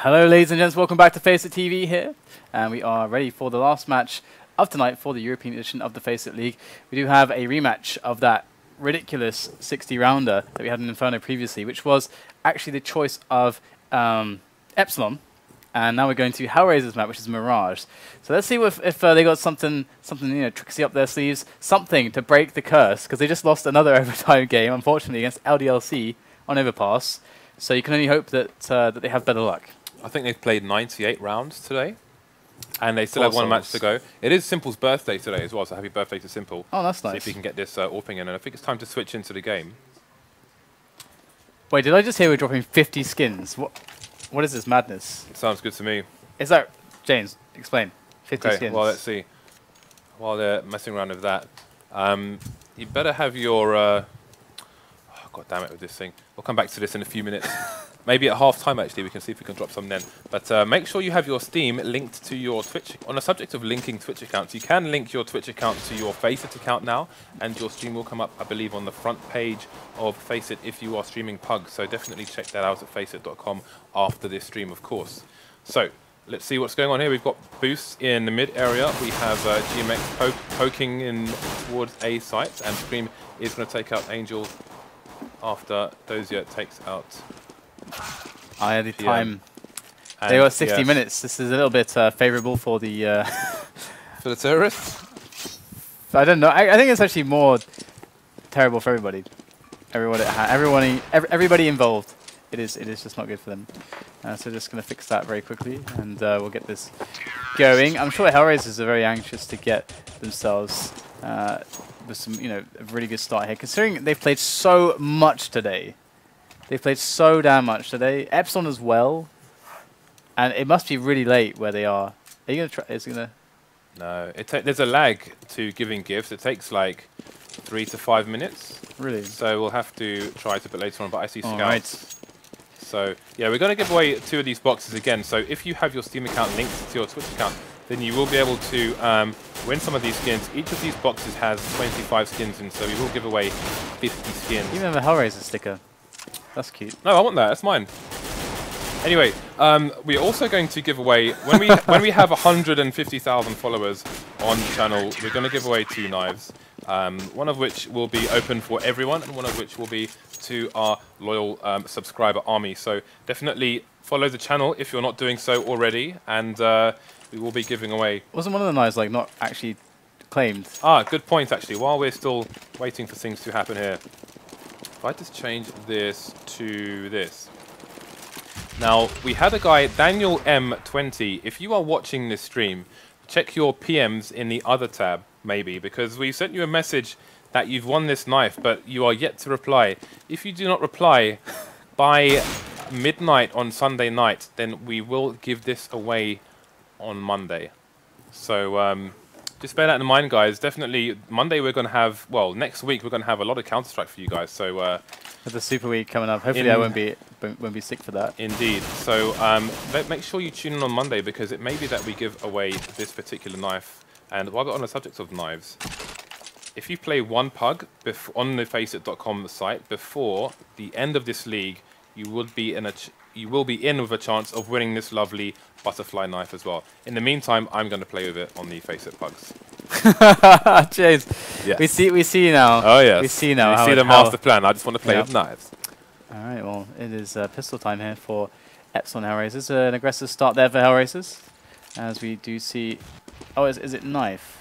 Hello ladies and gents, welcome back to FaceitTV here, and we are ready for the last match of tonight for the European edition of the FACEIT League. We do have a rematch of that ridiculous 60-rounder that we had in Inferno previously, which was actually the choice of Epsilon, and now we're going to Hellraisers map, which is Mirage. So let's see if they got something tricksy up their sleeves, something to break the curse, because they just lost another overtime game, unfortunately, against LDLC on Overpass. So you can only hope that that they have better luck. I think they've played 98 rounds today, and they still have one match to go. It is Simple's birthday today as well, so happy birthday to Simple. Oh, that's nice. See if we can get this AWPing in, and I think it's time to switch into the game. Wait, did I just hear we're dropping 50 skins? What is this madness? It sounds good to me. Is that... James, explain. 50 skins. Well, let's see. While they're messing around with that, you better have your... oh, God damn it with this thing. We'll come back to this in a few minutes. Maybe at half time, actually, we can see if we can drop some then. But make sure you have your Steam linked to your Twitch. On the subject of linking Twitch accounts, you can link your Twitch account to your FACEIT account now, and your stream will come up, I believe, on the front page of FACEIT if you are streaming PUG. So definitely check that out at FACEIT.com after this stream, of course. So let's see what's going on here. We've got Boost in the mid area. We have GMX poking in towards A site, and Scream is going to take out Angel after Dosia takes out... I had the time. They got 60 minutes. This is a little bit favourable for the... for the terrorists? I don't know. I think it's actually more terrible for everybody. Everybody involved. It is just not good for them. So just going to fix that very quickly, and we'll get this going. I'm sure Hellraisers are very anxious to get themselves with some, a really good start here, considering they've played so much today. They've played so damn much today. Epsilon as well. And it must be really late where they are. Are you going to try? Is it going to... No. There's a lag to giving gifts. It takes like 3 to 5 minutes. Really? So we'll have to try it a bit later on. But I see scouts. Right. So yeah, we're going to give away 2 of these boxes again. So if you have your Steam account linked to your Twitch account, then you will be able to win some of these skins. Each of these boxes has 25 skins in, so we will give away 50 skins. You have a Hellraiser sticker. That's cute. No, I want that. That's mine. Anyway, we're also going to give away, when we have 150,000 followers on the channel, we're going to give away 2 knives. One of which will be open for everyone, and one of which will be to our loyal subscriber army. So definitely follow the channel if you're not doing so already, and we will be giving away... Wasn't one of the knives like not actually claimed? Ah, good point actually. While we're still waiting for things to happen here. If I just change this to this. Now, we had a guy, Daniel M20. If you are watching this stream, check your PMs in the other tab, maybe, because we sent you a message that you've won this knife, but you are yet to reply. If you do not reply by midnight on Sunday night, then we will give this away on Monday. So, just bear that in mind, guys. Definitely, Monday we're going to have, well, next week we're going to have a lot of Counter-Strike for you guys. So, with the Super Week coming up, hopefully I won't be sick for that. Indeed. So, make sure you tune in on Monday, because it may be that we give away this particular knife. And while we're on the subject of knives, if you play one pug on the FACEIT.com site before the end of this league, you will be in with a chance of winning this lovely butterfly knife as well. In the meantime, I'm going to play with it on the FACEIT pugs. Cheers. Yes. We see now. Oh yes. We see now. We see the master plan. I just want to play with knives. All right. Well, it is pistol time here for Epsilon Hellraisers. An aggressive start there for Hellraisers, as we do see. Oh, is it knife?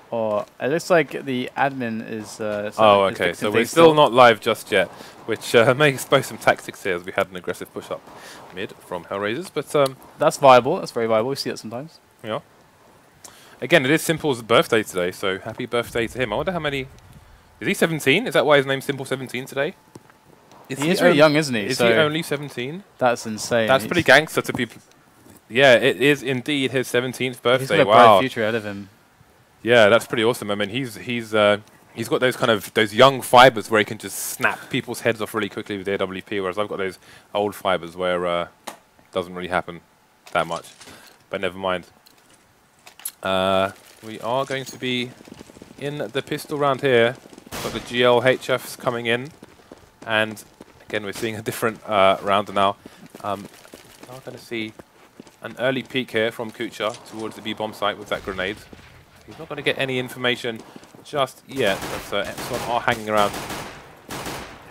Or it looks like the admin is... oh, okay. So we're still not live just yet, which may expose some tactics here, as we had an aggressive push-up mid from Hellraisers. But that's viable. That's very viable. We see that sometimes. Yeah. Again, it is Simple's birthday today, so happy birthday to him. I wonder how many... Is he 17? Is that why his name's Simple17 today? He is very young, isn't he? Is he only 17? That's insane. That's pretty gangster to be... Yeah, it is indeed his 17th birthday. He's got a bright future ahead of him. Yeah, that's pretty awesome. I mean, he's got those young fibers where he can just snap people's heads off really quickly with the AWP, whereas I've got those old fibers where it doesn't really happen that much. But never mind. We are going to be in the pistol round here. Got the GLHFs coming in, and again we're seeing a different rounder now. are going to see an early peek here from Kucher towards the B bomb site with that grenade. He's not going to get any information just yet, but Epsilon are hanging around.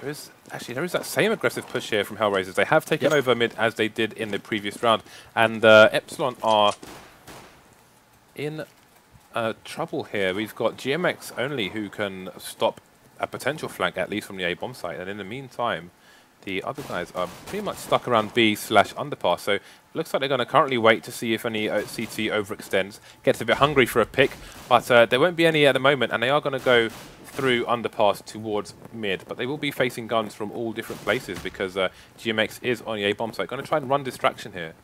There is that same aggressive push here from Hellraisers. They have taken over mid as they did in the previous round, and Epsilon are in trouble here. We've got GMX only who can stop a potential flank, at least from the A bomb site, and in the meantime, the other guys are pretty much stuck around B/underpass. So it looks like they're going to currently wait to see if any CT overextends, gets a bit hungry for a pick, but there won't be any at the moment, and they are going to go through underpass towards mid, but they will be facing guns from all different places because GMX is on the A bomb site. Going to try and run distraction here.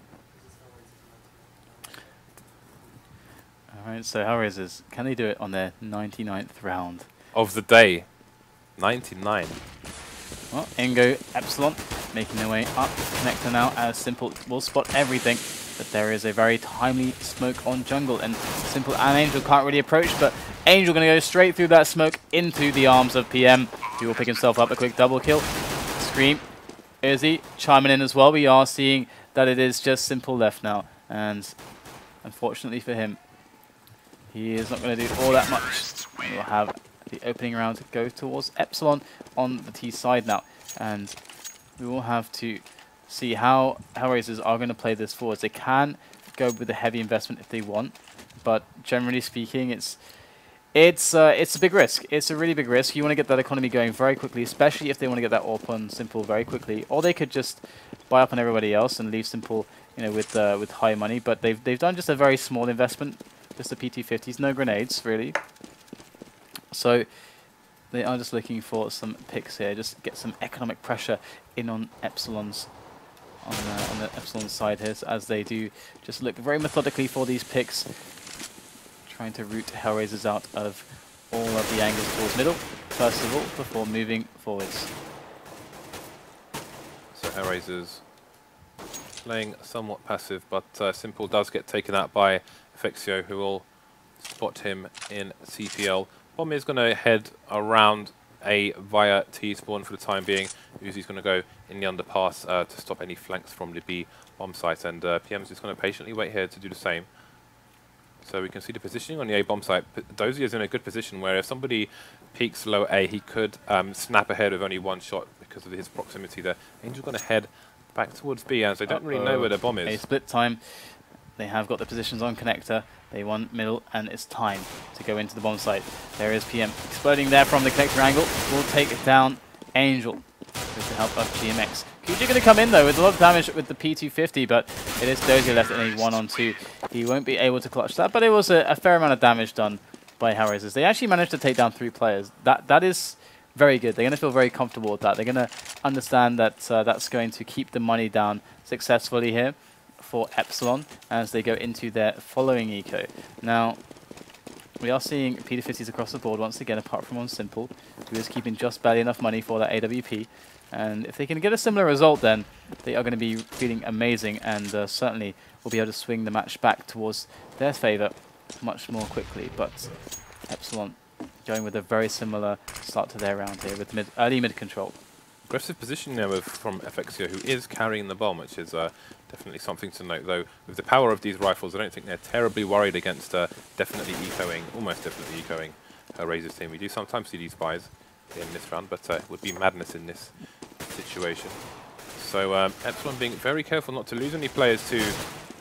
All right, so Hellraisers, can they do it on their 99th round of the day? 99. Well, in go Epsilon, making their way up connector now, as Simple will spot everything, but there is a very timely smoke on jungle, and Simple and Angel can't really approach, but Angel going to go straight through that smoke into the arms of PM, who will pick himself up a quick double kill. Scream, Uzzziii chiming in as well. We are seeing that it is just Simple left now, and unfortunately for him, he is not going to do all that much. And we'll have the opening round go towards Epsilon on the T side now, and we will have to see how Hellraisers are going to play this forwards. They can go with a heavy investment if they want, but generally speaking, it's a big risk. It's a really big risk. You want to get that economy going very quickly, especially if they want to get that AWP on Simple very quickly, or they could just buy up on everybody else and leave Simple, you know, with high money. But they've done just a very small investment, just the PT50s, no grenades really. So they are just looking for some picks here, just get some economic pressure in on Epsilon's on the Epsilon side here, so as they do just look very methodically for these picks, trying to root Hellraisers out of all of the angles towards middle, first of all, before moving forwards. So Hellraisers playing somewhat passive, but Simple does get taken out by FACEIT, who will spot him in CPL. Bomb is going to head around A via T-spawn for the time being. Uzzii's going to go in the underpass to stop any flanks from the B bomb site, and PM's just going to patiently wait here to do the same. So we can see the positioning on the A bomb site. Dosia is in a good position where if somebody peeks low A, he could snap ahead with only one shot because of his proximity there. Angel's going to head back towards B as they don't really know where the bomb is. A split time. They have got the positions on connector. They want middle, and it's time to go into the bomb site. There is PM exploding there from the connector angle. Will take down Angel with the help of GMX. Kucher going to come in though with a lot of damage with the P250, but it is Dosia left in a 1-on-2. He won't be able to clutch that, but it was a fair amount of damage done by Hellraisers. They actually managed to take down 3 players. That is very good. They're going to feel very comfortable with that. They're going to understand that that's going to keep the money down successfully here for Epsilon as they go into their following eco. Now, we are seeing P250s across the board once again, apart from on Simple, who is keeping just barely enough money for that AWP. And if they can get a similar result, then they are going to be feeling amazing, and certainly will be able to swing the match back towards their favor much more quickly. But Epsilon going with a very similar start to their round here with early mid control. Aggressive position there from FACEIT, who is carrying the bomb, which is definitely something to note. Though with the power of these rifles, I don't think they're terribly worried against definitely ecoing, almost definitely ecoing Hellraisers team. We do sometimes see these buys in this round, but it would be madness in this situation. So Epsilon being very careful not to lose any players to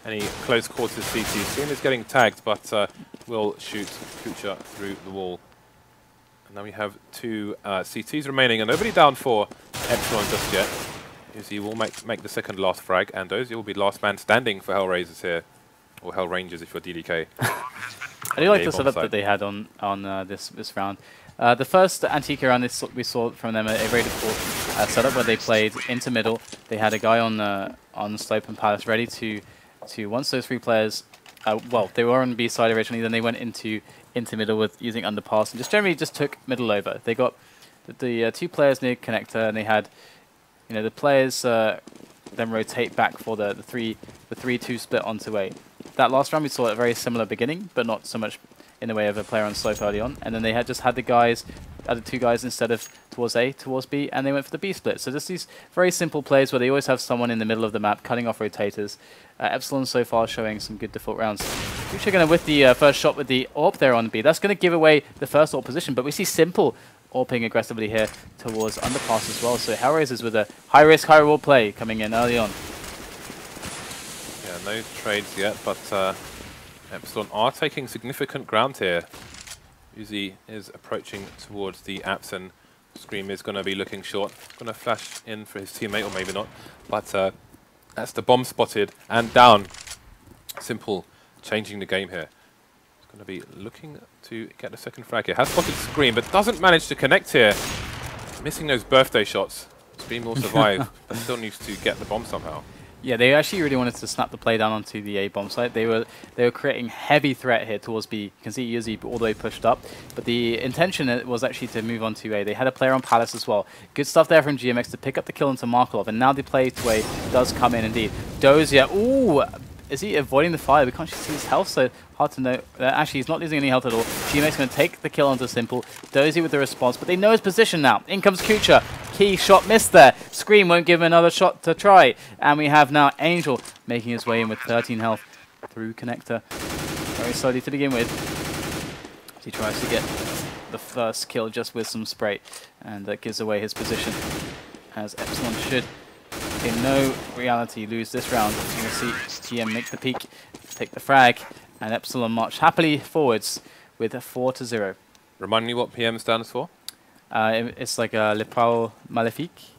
any close quarters CT. Soon is getting tagged, but will shoot Kucher through the wall. And now we have 2 CTs remaining, and nobody down for Epsilon just yet. Uzzziii will make the second last frag, and Dosia will be last man standing for Hellraisers here, or Hellrangers if you're DDK. I do like the setup that they had on this round. The first Antica round we saw from them a very difficult setup where they played into middle. They had a guy on slope and palace ready to once those 3 players. Well, they were on B side originally, then they went into middle with using underpass and generally took middle over. They got the 2 players near connector, and they had, you know, the players then rotate back for the 3-2 split onto A. That last round we saw a very similar beginning, but not so much in the way of a player on slope early on. And then they had just had the guys added 2 guys instead of towards A, towards B, and they went for the B split. So just these very simple plays where they always have someone in the middle of the map cutting off rotators. Epsilon so far showing some good default rounds. Kucher going to with the first shot with the AWP there on B. That's going to give away the first AWP position, but we see Simple AWPing aggressively here towards underpass as well. So Hellraisers with a high risk, high reward play coming in early on. Yeah, no trades yet, but Epsilon are taking significant ground here. Uzzziii is approaching towards the apps, and Scream is going to be looking short. Going to flash in for his teammate, or maybe not. But that's the bomb spotted and down. Simple changing the game here. He's going to be looking to get the second frag here. Has spotted Scream, but doesn't manage to connect here. Missing those birthday shots. Scream will survive, but still needs to get the bomb somehow. Yeah, they actually really wanted to snap the play down onto the A bomb site. They were creating heavy threat here towards B. You can see Uzzziii all the way pushed up, but the intention was actually to move on to A. They had a player on Palace as well. Good stuff there from GMX to pick up the kill into Markelov, and now the play to A does come in indeed. Dosia, ooh, is he avoiding the fire? We can't actually see his health, so hard to know. Actually, he's not losing any health at all. GMX going to take the kill onto Simple. Dosia with the response, but they know his position now. In comes Kucher. Key shot missed there. Scream won't give him another shot to try. And we have now Angel making his way in with 13 health through connector. Very slowly to begin with. He tries to get the first kill just with some spray. And that gives away his position. As Epsilon should, in no reality, lose this round. You can see GM make the peak, take the frag, and Epsilon march happily forwards with a 4-0. Remind me what PM stands for? It's like a Le Parle Malefique,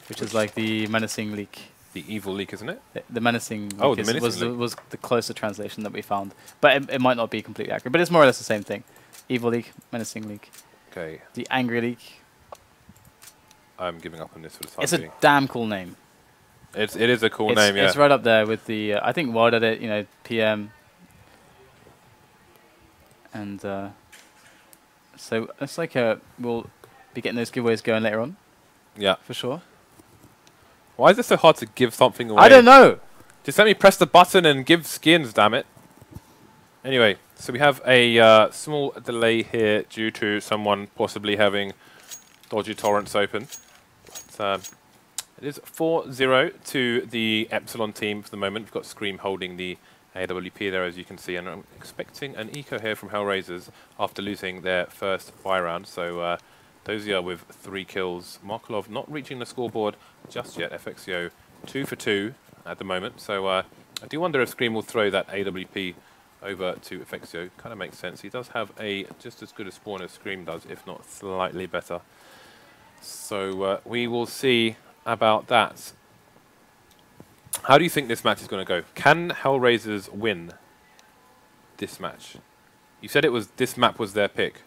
which is like the menacing leak. The evil leak, isn't it? The menacing oh, leak the menacing leak. was the closer translation that we found. But it might not be completely accurate, but it's more or less the same thing. Evil leak, menacing leak. Okay. The angry leak. I'm giving up on this for the time It's a being. damn cool name. It is a cool name, yeah. It's right up there with the, I think Wild at it, you know, PM. And so it's like we'll be getting those giveaways going later on. Yeah. For sure. Why is it so hard to give something away? I don't know. Just let me press the button and give skins, damn it. Anyway, so we have a small delay here due to someone possibly having dodgy torrents open. But, it is 4-0 to the Epsilon team for the moment. We've got Scream holding the AWP there, as you can see, and I'm expecting an eco here from Hellraisers after losing their first buy round. So Dosia with 3 kills. Markelov not reaching the scoreboard just yet. FXIO 2 for 2 at the moment. So I do wonder if Scream will throw that AWP over to FXIO. Kind of makes sense. He does have a just as good a spawn as Scream does, if not slightly better. So we will see about that. How do you think this match is going to go? Can Hellraisers win this match? You said this map was their pick.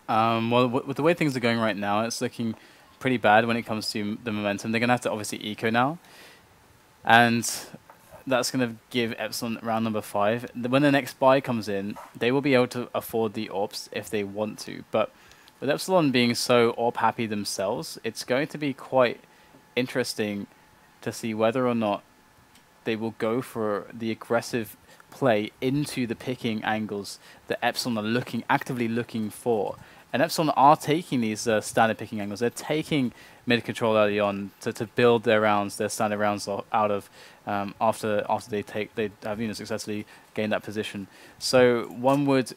Well, with the way things are going right now, it's looking pretty bad when it comes to the momentum. They're going to have to obviously eco now. And that's going to give Epsilon round number 5. When the next buy comes in, they will be able to afford the AWPs if they want to. But with Epsilon being so AWP happy themselves, it's going to be quite interesting to see whether or not they will go for the aggressive play into the picking angles that Epsilon are actively looking for. And Epsilon are taking these standard picking angles. They're taking mid control early on to build their rounds, their standard rounds out of after they have successfully gained that position. So one would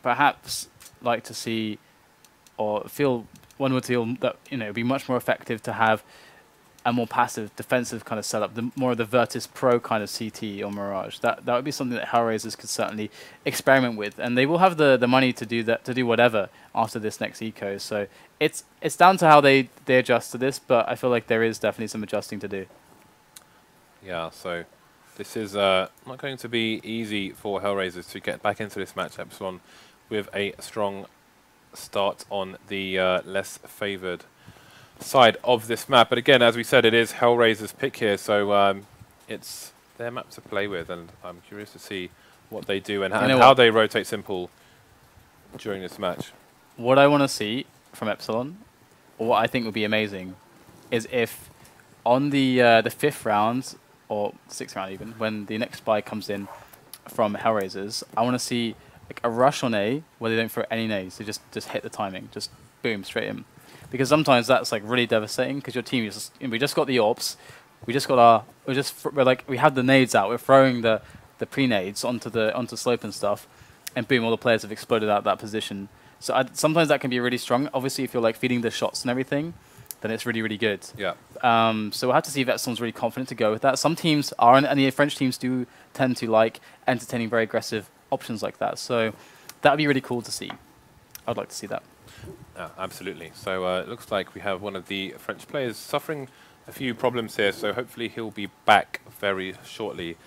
perhaps like to see, or one would feel that it would be much more effective to have a more passive defensive kind of setup, more of the Virtus.pro kind of CT or Mirage. That would be something that Hellraisers could certainly experiment with, and they will have the money to do that, to do whatever after this next eco. So it's down to how they adjust to this, but I feel like there is definitely some adjusting to do. Yeah, so this is not going to be easy for Hellraisers to get back into this match. Epsilon with a strong start on the less favoured side of this map, but again, as we said, it is Hellraiser's pick here, so it's their map to play with, and I'm curious to see what they do and how they rotate Simple during this match. What I want to see from Epsilon, or what I think would be amazing, is if on the 5th round or 6th round even, when the next buy comes in from Hellraisers, I want to see like a rush on A where they don't throw any nades. They just hit the timing, just boom, straight in. Because sometimes that's like really devastating because your team is just, we just got the AWPs, we just got our, we have the nades out, we're throwing the pre-nades onto slope and stuff, and boom, all the players have exploded out of that position. So sometimes that can be really strong. Obviously, if you're like feeding the shots and everything, then it's really, really good. Yeah. So we'll have to see if Epsilon's really confident to go with that. Some teams are, and the French teams do tend to like entertaining very aggressive options like that. So that would be really cool to see. I'd like to see that. Absolutely. So it looks like we have one of the French players suffering a few problems here, so hopefully he'll be back very shortly.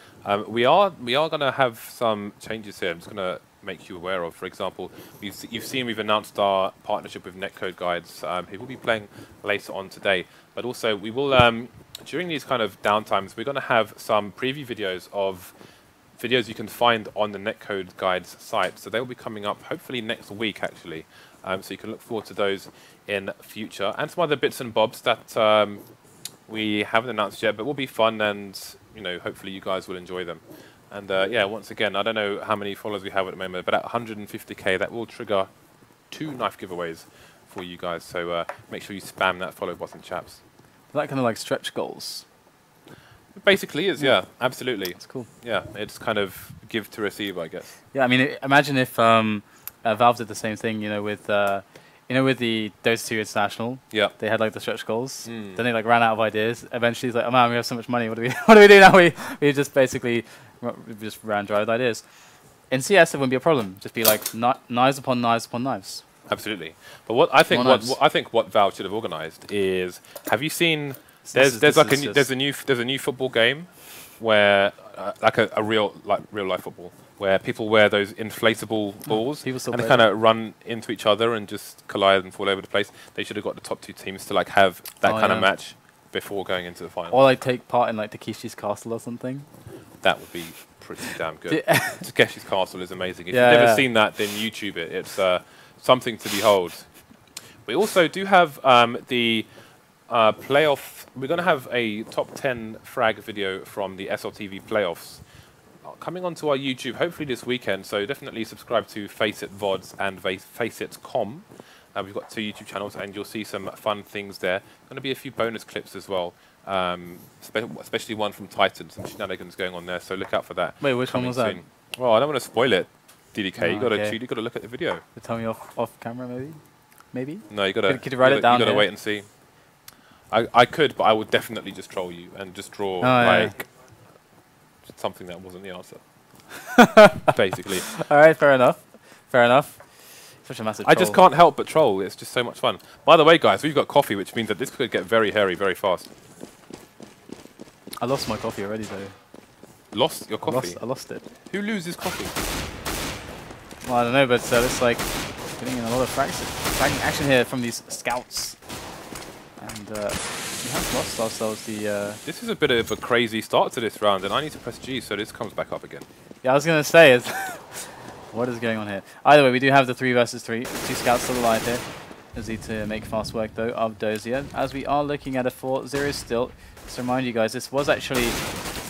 We are going to have some changes here. I'm just going to make you aware of. For example, you've seen we've announced our partnership with Netcode Guides. He will be playing later on today, but also we will during these kind of downtimes we're going to have some preview videos of videos you can find on the Netcode Guides site. So they will be coming up hopefully next week actually. So you can look forward to those in future, and some other bits and bobs that we haven't announced yet, but will be fun, and you know, hopefully you guys will enjoy them. And yeah, once again, I don't know how many followers we have at the moment, but at 150k, that will trigger 2 knife giveaways for you guys. So make sure you spam that follow button, chaps. That kind of like stretch goals. It basically is, yeah, absolutely. That's cool. Yeah, it's kind of give to receive, I guess. Yeah, I mean, imagine if Valve did the same thing, you know, with the Dosia 2 International. Yeah. They had like the stretch goals. Then they like ran out of ideas. Eventually, it's like, oh man, we have so much money. What do we do now? We just basically just ran dry with ideas. In CS, it wouldn't be a problem. Just be like knives upon knives upon knives. Absolutely. But what I think what Valve should have organized is, have you seen? There's a new football game where like a real life football, where people wear those inflatable balls and they kind of run into each other and just collide and fall over the place. They should have got the top 2 teams to like have that kind of match before going into the final. Or like take part in like Takeshi's Castle or something. That would be pretty damn good. Takeshi's Castle is amazing. If you've never seen that, then YouTube it. It's something to behold. We also do have the playoff. We're going to have a top 10 frag video from the SLTV playoffs coming onto our YouTube hopefully this weekend, so definitely subscribe to FACEIT VODs and FACEIT.com. We've got 2 YouTube channels and you'll see some fun things there. Going to be a few bonus clips as well, especially one from Titan, some shenanigans going on there, so look out for that. Wait, which one was that? Well, I don't want to spoil it, DDK. You got to look at the video. Tell me off camera, maybe. No, you got to. Could you write it down? You got to wait and see. I could, but I would definitely just troll you and just draw something that wasn't the answer. Basically. All right, fair enough. Fair enough. Such a massive troll. I just can't help but troll. It's just so much fun. By the way, guys, we've got coffee, which means that this could get very hairy very fast. I lost my coffee already, though. Lost your coffee? I lost it. Who loses coffee? Well, I don't know, but it's like getting in a lot of fragging action here from these scouts. And we have lost ourselves the... This is a bit of a crazy start to this round, and I need to press G so this comes back up again. Yeah, I was going to say, what is going on here? Either way, we do have the 3 versus 3. 2 scouts still alive here. Uzzziii to make fast work, though, of Dosia. As we are looking at a 4-0 still. Just to remind you guys, this was actually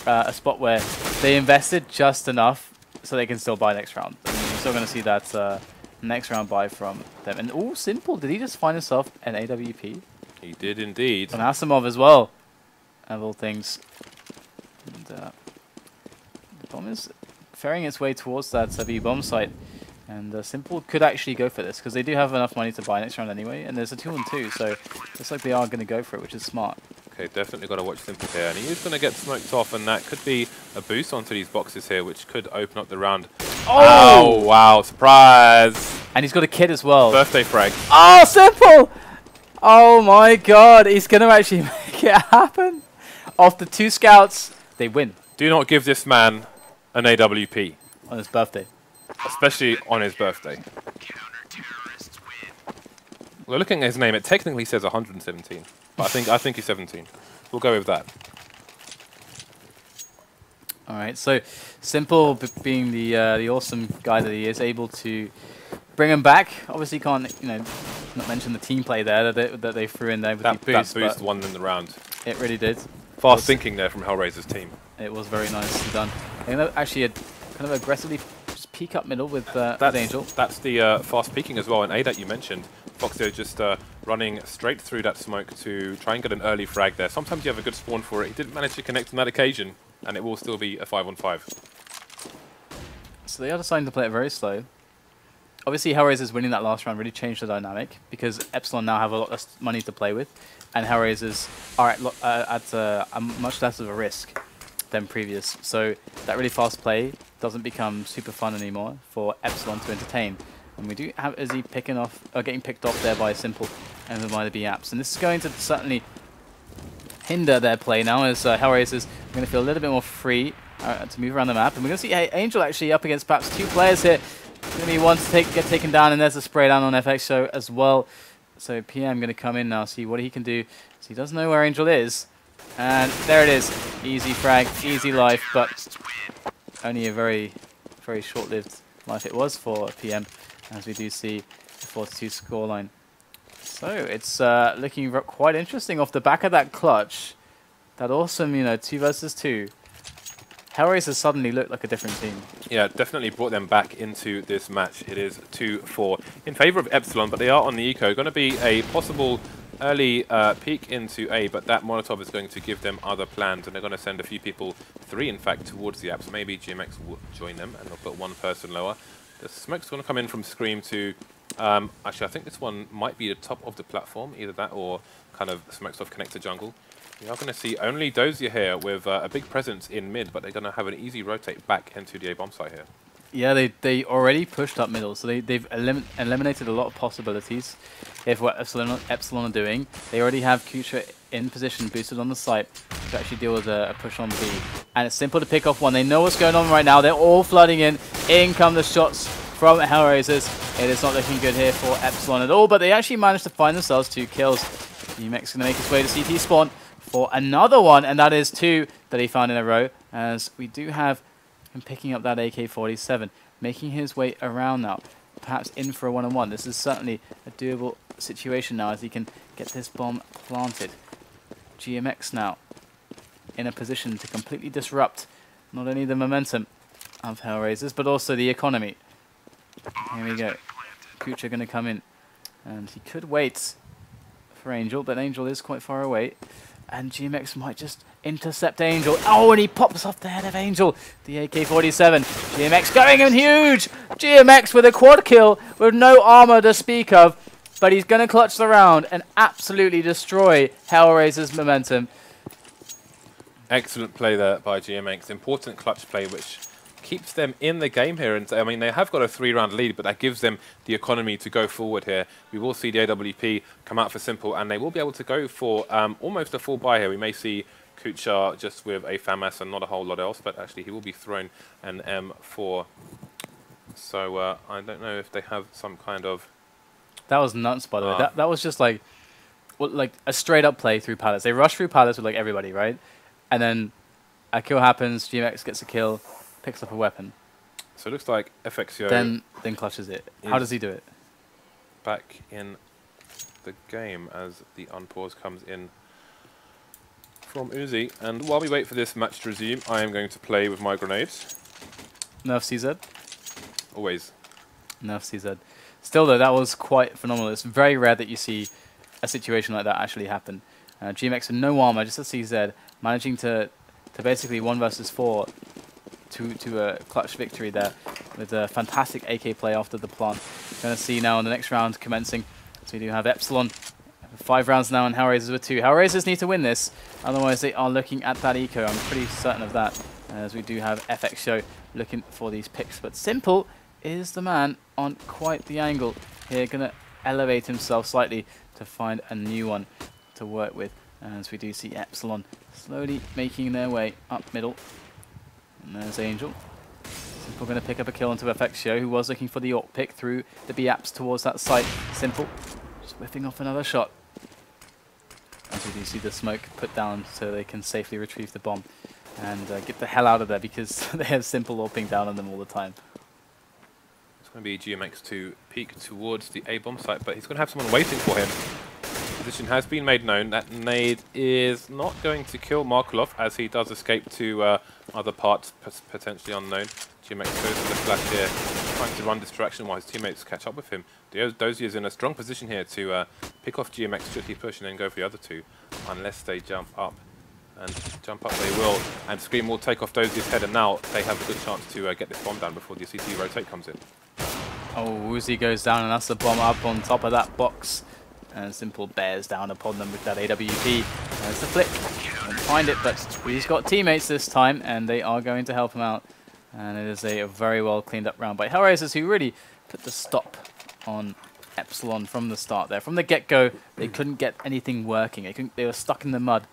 a spot where they invested just enough so they can still buy next round. I mean, we're still going to see that next round buy from them. And all simple. Did he just find himself an AWP? He did indeed. And Asimov as well, of all things. And the bomb is ferrying its way towards that B bomb site. And Simple could actually go for this, because they do have enough money to buy next round anyway. And there's a 2-on-2, so looks like they are going to go for it, which is smart. Okay, definitely got to watch Simple here. And he is going to get smoked off, and that could be a boost onto these boxes here, which could open up the round. Oh, wow, surprise! And he's got a kid as well. Birthday frag. Oh, Simple! Oh my god, he's going to actually make it happen. Off the 2 scouts, they win. Do not give this man an AWP. On his birthday. Especially on his birthday. Well, looking at his name, it technically says 117. But I think he's 17. We'll go with that. Alright, so Simple, being the awesome guy that he is, able to bring him back. Obviously can't, you know, not mention the team play there that they threw in there with the boost. That boost won in the round. It really did. Fast thinking there from Hellraisers' team. It was very nicely done. And actually kind of aggressively just peek up middle with Angel. That's the fast peeking as well, and A that you mentioned. Foxio just running straight through that smoke to try and get an early frag there. Sometimes you have a good spawn for it. He didn't manage to connect on that occasion, and it will still be a 5-on-5. So they are deciding to play it very slow. Obviously, Hellraisers winning that last round really changed the dynamic because Epsilon now have a lot less money to play with, and Hellraisers are at much less of a risk than previous. So that really fast play doesn't become super fun anymore for Epsilon to entertain. And we do have Uzzziii getting picked off there by Simple and by the B-Apps. And this is going to certainly hinder their play now as Hellraisers are going to feel a little bit more free to move around the map. And we're going to see Angel actually up against perhaps 2 players here. Going to be one to get taken down, and there's a spray down on FXO as well. So PM going to come in now, see what he can do. So he does know where Angel is. And there it is. Easy frag, easy life, but only a very, very short-lived life it was for PM, as we do see the 4-2 scoreline. So it's looking quite interesting off the back of that clutch. That awesome, 2 versus 2. Hellraisers suddenly look like a different team. Yeah, definitely brought them back into this match. It is 2-4 in favor of Epsilon, but they are on the eco. Going to be a possible early peek into A, but that Molotov is going to give them other plans, and they're going to send a few people, 3 in fact, towards the apps. Maybe GMX will join them, and they'll put 1 person lower. The smoke's going to come in from Scream to... actually, I think this one might be the top of the platform, either that or kind of smokes off connector jungle. We are going to see only Dosia here with a big presence in mid, but they're going to have an easy rotate back into the A bomb site here. Yeah, they already pushed up middle, so they've eliminated a lot of possibilities. If what Epsilon are doing, they already have kucher in position, boosted on the site to actually deal with a push on B. And it's simple to pick off one. They know what's going on right now. They're all flooding in. In come the shots from Hellraisers. It is not looking good here for Epsilon at all, but they actually managed to find themselves 2 kills. GMX going to make his way to CT spawn for another one, and that is 2 that he found in a row, as we do have him picking up that AK-47, making his way around now, perhaps in for a 1-on-1. This is certainly a doable situation now as he can get this bomb planted. GMX now in a position to completely disrupt not only the momentum of Hellraisers, but also the economy. Here we go. Kucher going to come in, and he could wait for Angel, but Angel is quite far away. And GMX might just intercept Angel. Oh, and he pops off the head of Angel. The AK-47. GMX going in huge. GMX with a quad kill with no armor to speak of. But he's going to clutch the round and absolutely destroy Hellraiser's momentum. Excellent play there by GMX. Important clutch play, which keeps them in the game here. And I mean, they have got a 3-round lead, but that gives them the economy to go forward here. We will see the AWP come out for Simple, and they will be able to go for almost a full buy here. We may see Kucher just with a FAMAS and not a whole lot else, but actually he will be thrown an M4. So I don't know if they have some kind of... That was nuts, by the way. That was just like a straight-up play through Palace. They rush through Palace with like everybody, right? And then a kill happens, GMX gets a kill, picks up a weapon. So it looks like FXO then clutches it. How does he do it? Back in the game as the unpause comes in from Uzzziii. And while we wait for this match to resume, I am going to play with my grenades. Nerf CZ? Always. Nerf CZ. Still though, that was quite phenomenal. It's very rare that you see a situation like that actually happen. GMX with no armor, just a CZ, managing to basically 1 versus 4 to a clutch victory there with a fantastic AK play after the plant. Going to see now in the next round commencing. So we do have Epsilon 5 rounds now and Hellraisers with 2. Hellraisers need to win this, otherwise they are looking at that eco. I'm pretty certain of that, as we do have FXO looking for these picks. But Simple is the man on quite the angle here, going to elevate himself slightly to find a new one to work with, as we do see Epsilon slowly making their way up middle. And there's Angel. Simple going to pick up a kill onto FXO, who was looking for the AWP pick through the B-Apps towards that site. Simple just whipping off another shot. As we do see the smoke put down so they can safely retrieve the bomb and get the hell out of there, because they have Simple AWPing down on them all the time. It's going to be GMX to peek towards the A-bomb site, but he's going to have someone waiting for him. Position has been made known. That nade is not going to kill Markelov as he does escape to other parts potentially unknown. GMX goes for the flash here, trying to run distraction while his teammates catch up with him. Dosia is in a strong position here to pick off GMX, strictly push, and then go for the other two, unless they jump up. And jump up they will, and Scream will take off Dosia's head, and now they have a good chance to get this bomb down before the CT rotate comes in. Oh, Uzzziii goes down, and that's the bomb up on top of that box. And Simple bears down upon them with that AWP. There's the flick. Won't find it, but he's got teammates this time, and they are going to help him out. And it is a very well cleaned up round by Hellraisers, who really put the stop on Epsilon from the start there. From the get-go, they couldn't get anything working. They were stuck in the mud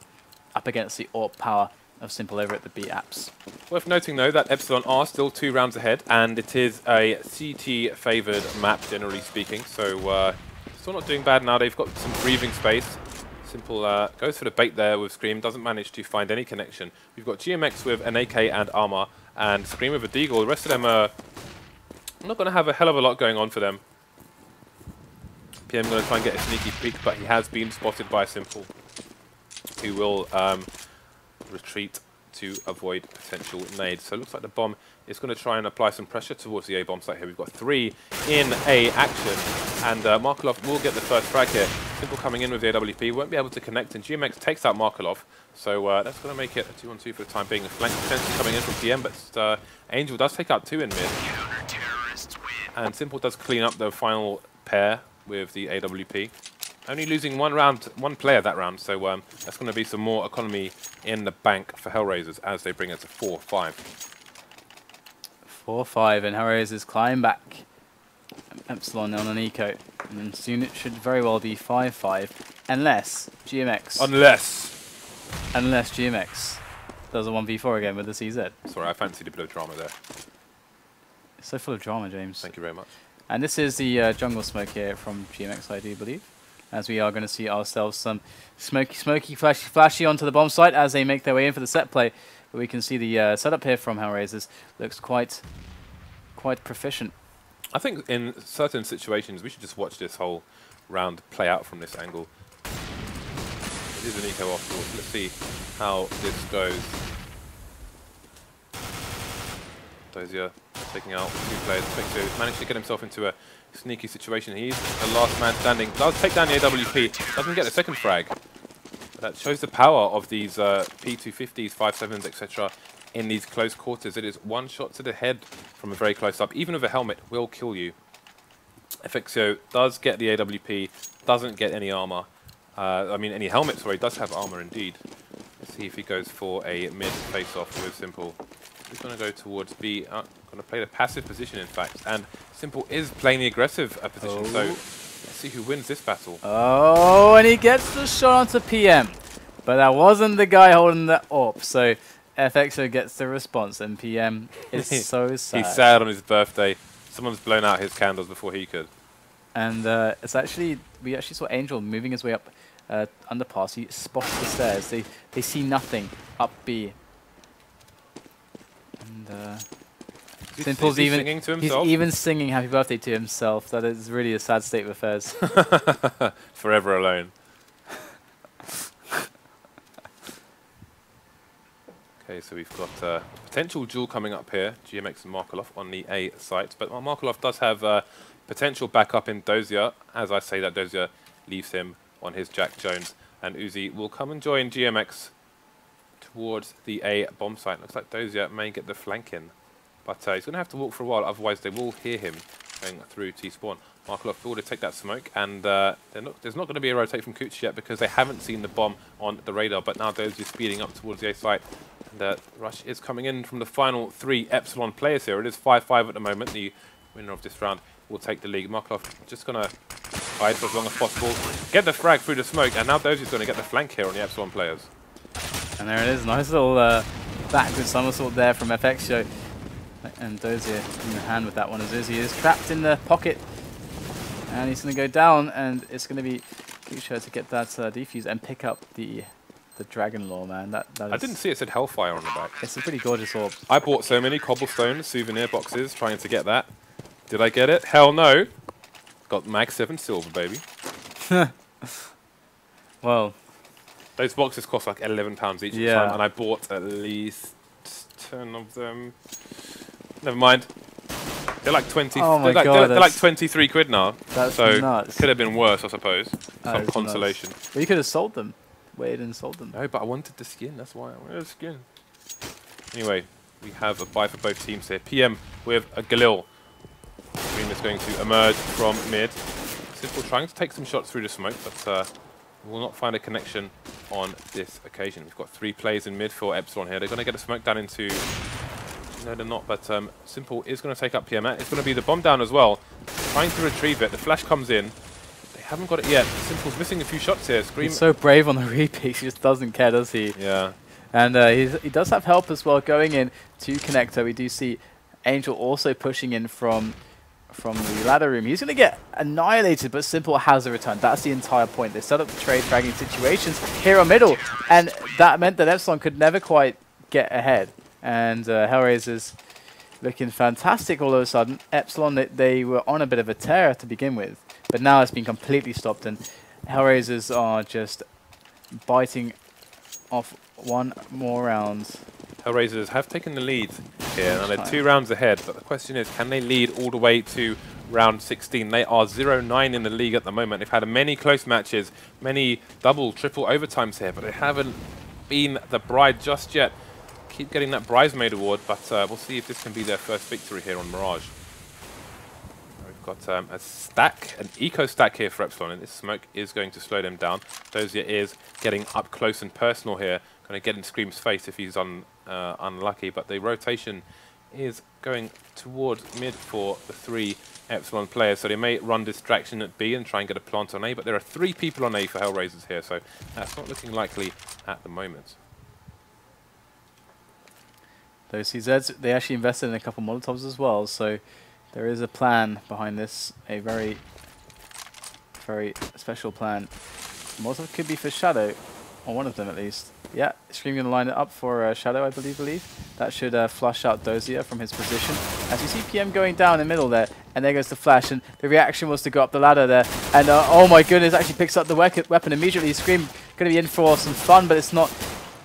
up against the AWP power of Simple over at the B apps. Worth noting, though, that Epsilon are still 2 rounds ahead, and it is a CT-favoured map, generally speaking. So, still not doing bad now. They've got some breathing space. Simple goes for the bait there with Scream, doesn't manage to find any connection. We've got GMX with an AK and armor, and Scream with a deagle. The rest of them are not going to have a hell of a lot going on for them. PM going to try and get a sneaky peek, but he has been spotted by Simple, who will retreat to avoid potential nades. So it looks like the bomb is going to try and apply some pressure towards the A bomb site here. We've got 3 in A action, and Markelov will get the first frag here. Simple coming in with the AWP, won't be able to connect, and GMX takes out Markelov. So that's going to make it a 2-on-2 for the time being. A flank potentially coming in from PM, but Angel does take out 2 in mid. And Simple does clean up the final pair with the AWP. Only losing one player that round, so that's going to be some more economy in the bank for Hellraisers as they bring it to 4-5. 4-5, and Hellraisers climb back. Epsilon on an eco, and then soon it should very well be 5-5, unless GMX. Unless GMX does a 1v4 again with the CZ. Sorry, I fancied a bit of drama there. It's so full of drama, James. Thank you very much. And this is the jungle smoke here from GMX, I do believe. As we are going to see ourselves some smoky, flashy onto the bomb site as they make their way in for the set play. But we can see the setup here from Hellraisers looks quite proficient. I think in certain situations we should just watch this whole round play out from this angle. It is an eco after all. Let's see how this goes. Dosia taking out 2 players. FaceitTV managed to get himself into a sneaky situation. He's the last man standing. Does take down the AWP. Doesn't get the second frag. But that shows the power of these P250s, 5.7s, etc. in these close quarters. It is 1 shot to the head from a very close up. Even with a helmet, will kill you. FaceitTV does get the AWP. Doesn't get any armor. Any helmet, sorry. Does have armor indeed. Let's see if he goes for a mid face-off with Simple. He's going to go towards B. Going to play the passive position, in fact. And Simple is playing the aggressive position. So let's see who wins this battle. Oh, and he gets the shot onto PM. But that wasn't the guy holding the AWP. So FXO gets the response, and PM is so sad. He's sad on his birthday. Someone's blown out his candles before he could. And we actually saw Angel moving his way up underpass. He spotted the stairs. They see nothing up B. And Simple's even singing to himself? He's even singing happy birthday to himself. That is really a sad state of affairs. Forever alone. Okay, so we've got a potential duel coming up here. GMX and Markelov on the A site. But Markelov does have potential backup in Dosia. As I say that, Dosia leaves him on his Jack Jones. And Uzzziii will come and join GMX towards the A bomb site. Looks like Dosia may get the flank in. But he's going to have to walk for a while, otherwise they will hear him going through T-spawn. Markelov will take that smoke, and there's not going to be a rotate from kucher yet because they haven't seen the bomb on the radar. But now Dosia is speeding up towards the A site. And rush is coming in from the final 3 Epsilon players here. It is 5-5 at the moment. The winner of this round will take the lead. Markelov just going to hide for as long as possible, get the frag through the smoke, and now Dosia's going to get the flank here on the Epsilon players. And there it is, nice little backward somersault there from FXO. And Dosia in the hand with that one as Uzzziii is trapped in the pocket. And he's going to go down, and it's going to be kucher to get that defuse and pick up the Dragon Lore, man. That is, I didn't see it said Hellfire on the back. It's a pretty gorgeous orb. I bought so many cobblestone souvenir boxes trying to get that. Did I get it? Hell no. Got Mag 7 silver, baby. Well, those boxes cost like £11 each, Yeah. time, and I bought at least 10 of them. Never mind. They're like 20. Oh my they're like, God, they're like 23 quid now. That's so nuts. Could have been worse, I suppose. That Some is consolation. nuts. Well, you could have sold them. Waited and sold them. No, but I wanted the skin. That's why I wanted the skin. Anyway, we have a buy for both teams here. PM with a Galil. Green is going to emerge from mid. Simple trying to take some shots through the smoke, but will not find a connection on this occasion. We've got 3 players in mid for Epsilon here. They're going to get a smoke down into... No, they're not, but Simple is going to take up PM. It's going to be the bomb down as well. Trying to retrieve it. The flash comes in. They haven't got it yet. Simple's missing a few shots here. Scream. He's so brave on the repeat. He just doesn't care, does he? Yeah. And he does have help as well going in to connector. We do see Angel also pushing in from the ladder room. He's going to get annihilated, but Simple has a return. That's the entire point. They set up the trade fragging situations here on middle, and that meant that Epsilon could never quite get ahead. And Hellraisers looking fantastic all of a sudden. Epsilon, they were on a bit of a tear to begin with, but now it's been completely stopped, and Hellraisers are just biting off one more round. Hellraisers have taken the lead here, and they're 2 rounds ahead, but the question is, can they lead all the way to round 16? They are 0-9 in the league at the moment. They've had many close matches, many double, triple overtimes here, but they haven't been the bride just yet. Keep getting that bridesmaid award, but we'll see if this can be their first victory here on Mirage. We've got a stack, an eco stack here for Epsilon, and this smoke is going to slow them down. Dosia is getting up close and personal here, going to get in Scream's face if he's unlucky, but the rotation is going towards mid for the 3 Epsilon players, so they may run distraction at B and try and get a plant on A, but there are 3 people on A for Hellraisers here, so that's not looking likely at the moment. Those CZs, they actually invested in a couple Molotovs as well, so there is a plan behind this, a very, very special plan. Molotov could be for Shadow, or one of them at least. Yeah, Scream going to line it up for Shadow, I believe. That should flush out Dosia from his position. As you see PM going down in the middle there, and there goes the flash, and the reaction was to go up the ladder there. And oh my goodness, actually picks up the weapon immediately. Scream going to be in for some fun, but it's not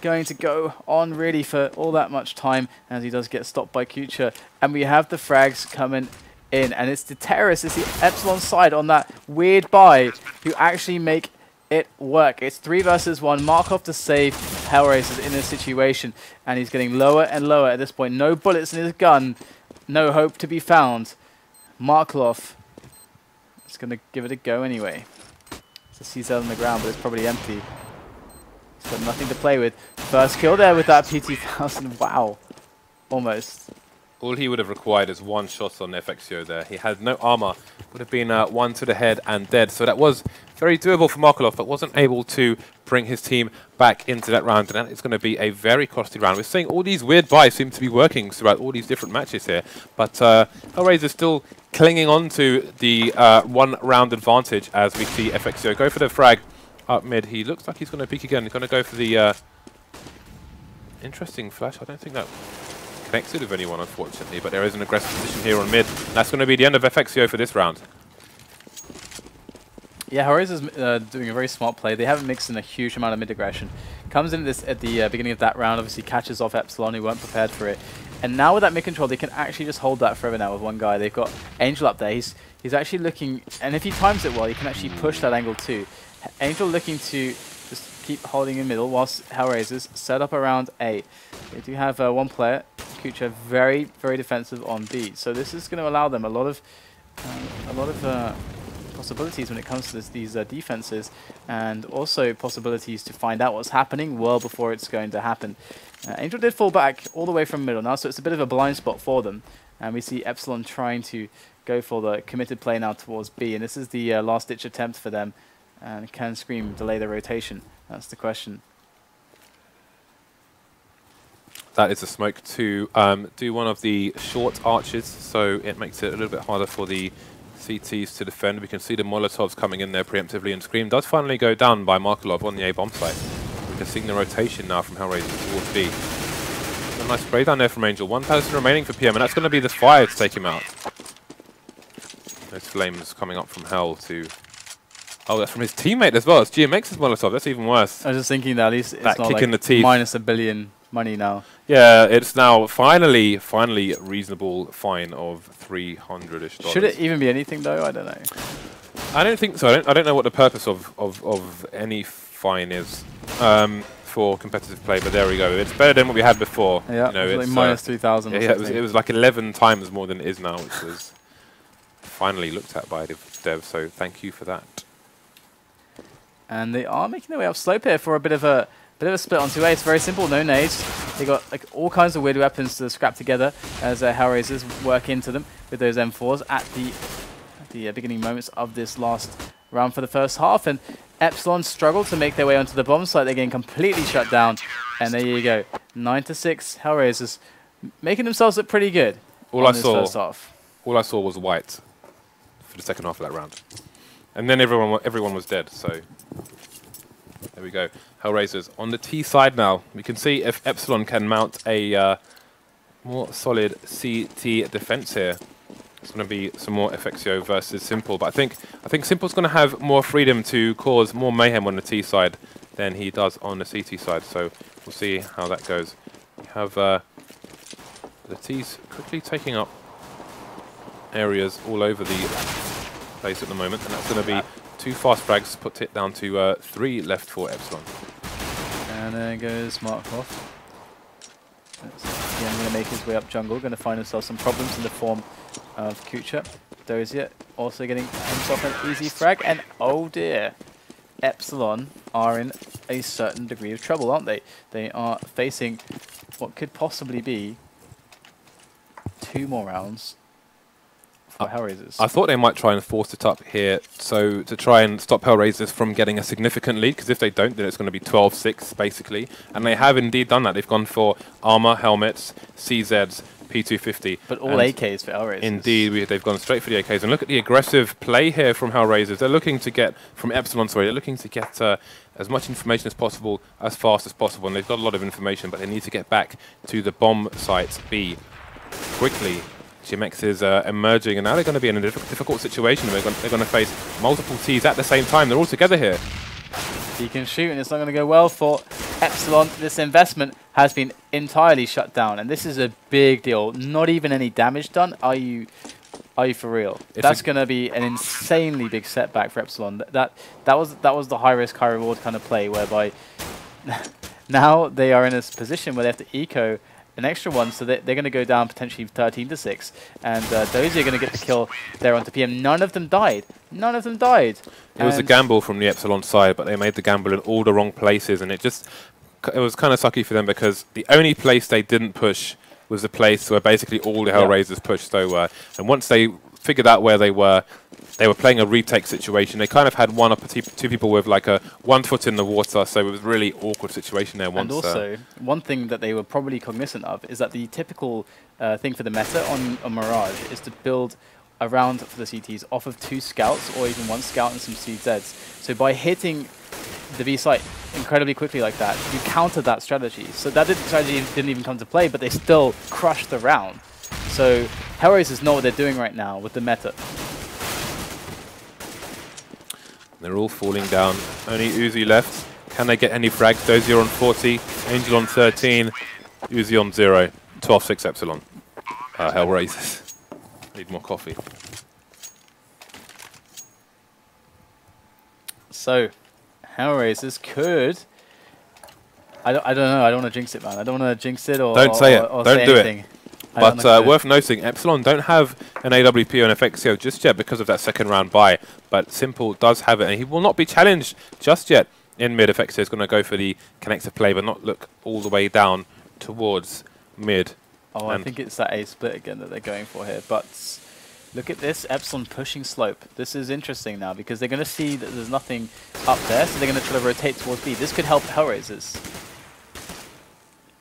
going to go on really for all that much time, as he does get stopped by kucher. And we have the frags coming in, and it's the terrorists, it's the Epsilon side on that weird buy who actually make it work. It's 3 versus 1. Markelov to save Hellraisers in this situation, and he's getting lower and lower at this point. No bullets in his gun, no hope to be found. Markelov is going to give it a go anyway. It's a CZ on the ground, but it's probably empty. He's got nothing to play with. First kill there with that P2000. Wow. Almost. All he would have required is 1 shot on FXO there. He had no armor. Would have been 1 to the head and dead. So that was very doable for Markelov, but wasn't able to bring his team back into that round. And it's going to be a very costly round. We're seeing all these weird buys seem to be working throughout all these different matches here. But Hellraiser still clinging on to the 1 round advantage as we see FXO go for the frag up mid. He looks like he's going to peek again. He's going to go for the interesting flash. I don't think that connected with anyone, unfortunately, but there is an aggressive position here on mid. That's going to be the end of FXO for this round. Yeah, Hellraiser's doing a very smart play. They haven't mixed in a huge amount of mid aggression. Comes in this at the beginning of that round, obviously catches off Epsilon, who weren't prepared for it. And now with that mid control, they can actually just hold that forever now with 1 guy. They've got Angel up there. He's actually looking, and if he times it well, he can actually push that angle too. Angel looking to just keep holding in middle whilst Hellraisers set up around A. They do have 1 player, kucher, very, very defensive on B. So this is going to allow them a lot of possibilities when it comes to these defenses, and also possibilities to find out what's happening well before it's going to happen. Angel did fall back all the way from middle now, so it's a bit of a blind spot for them. And we see Epsilon trying to go for the committed play now towards B, and this is the last-ditch attempt for them. And can Scream delay the rotation? That's the question. That is a smoke to do one of the short arches, so it makes it a little bit harder for the CTs to defend. We can see the Molotovs coming in there preemptively, and Scream does finally go down by Markelov on the A-bomb site. We can see the rotation now from Hellraiser towards B. A nice spray down there from Angel. 1 person remaining for PM, and that's going to be the fire to take him out. Those flames coming up from Hell to Oh, that's from his teammate as well. It's GMX's Markelov. That's even worse. I was just thinking that at least it's That not kick like in the teeth. minus $1 billion money now. Yeah, it's now finally a reasonable fine of $300-ish. Should it even be anything though? I don't know. I don't think so. I don't know what the purpose of any fine is for competitive play, but there we go. It's better than what we had before. Yeah, you know, it's it's like minus 3,000. Yeah, it was like 11 times more than it is now, which was finally looked at by the dev. So thank you for that. And they are making their way up slope here for a bit of a split on 2A. It's very simple, no nades. They got like all kinds of weird weapons to scrap together as Hellraisers work into them with those M4s at the beginning moments of this last round for the first half. And Epsilon struggled to make their way onto the bomb site. They're getting completely shut down. And there you go, 9-6 Hellraisers making themselves look pretty good. All I saw was white for the second half of that round, and then everyone was dead. So there we go. Hellraisers on the T side now. We can see if Epsilon can mount a more solid CT defense here. It's going to be some more FXO versus Simple, but I think Simple's going to have more freedom to cause more mayhem on the T side than he does on the CT side. So we'll see how that goes. We have the T's quickly taking up areas all over the place at the moment, and that's going to be 2 fast frags, put it down to 3 left for Epsilon. And there goes Markelov. Again, going to make his way up jungle, going to find himself some problems in the form of Kucher. Dosia also getting himself an easy frag, and oh dear, Epsilon are in a certain degree of trouble, aren't they? They are facing what could possibly be 2 more rounds for Hellraisers. I thought they might try and force it up here, so to try and stop Hellraisers from getting a significant lead, because if they don't, then it's going to be 12-6 basically. And they have indeed done that. They've gone for armor, helmets, CZs, P250. But all AKs for Hellraisers. Indeed, they've gone straight for the AKs. And look at the aggressive play here from Hellraisers. They're looking to get, from Epsilon, sorry, they're looking to get as much information as possible, as fast as possible. And they've got a lot of information, but they need to get back to the bomb site B quickly. GMX is emerging, and now they're going to be in a difficult situation. They're going to face multiple Ts at the same time. They're all together here. He can shoot, and it's not going to go well for Epsilon. This investment has been entirely shut down, and this is a big deal. Not even any damage done. Are you for real? That's going to be an insanely big setback for Epsilon. That was the high risk, high reward kind of play, whereby now they are in a position where they have to eco an extra one, so they're going to go down potentially 13-6, and Dosia are going to get the kill there onto PM. None of them died. None of them died. It was a gamble from the Epsilon side, but they made the gamble in all the wrong places, and it was kind of sucky for them, because the only place they didn't push was the place where basically all the Hellraisers pushed. So, and once they figured out where they were playing a retake situation. They kind of had 1 or 2 people with like 1 foot in the water, so it was a really awkward situation there. And also, one thing that they were probably cognizant of is that the typical thing for the meta on Mirage is to build a round for the CTs off of 2 scouts or even 1 scout and some CZs. So by hitting the B site incredibly quickly like that, you counter that strategy. So that strategy didn't even come to play, but they still crushed the round. So Hellraisers know what they're doing right now with the meta. They're all falling down. Only Uzzziii left. Can they get any frags? Dosia on 40, Angel on 13, Uzzziii on 0. 12-6 Epsilon. Hellraisers. Need more coffee. So, Hellraisers could... I don't know. I don't want to jinx it, man. I don't want to jinx it or don't say it. Or don't say do anything. it. But worth noting, Epsilon don't have an AWP or an FXO just yet because of that second round bye. But Simple does have it, and he will not be challenged just yet in mid. FXO is going to go for the connective play, but not look all the way down towards mid. Oh, I think it's that A split again that they're going for here. But look at this, Epsilon pushing slope. This is interesting now because they're going to see that there's nothing up there, so they're going to try to rotate towards B. This could help Hellraisers.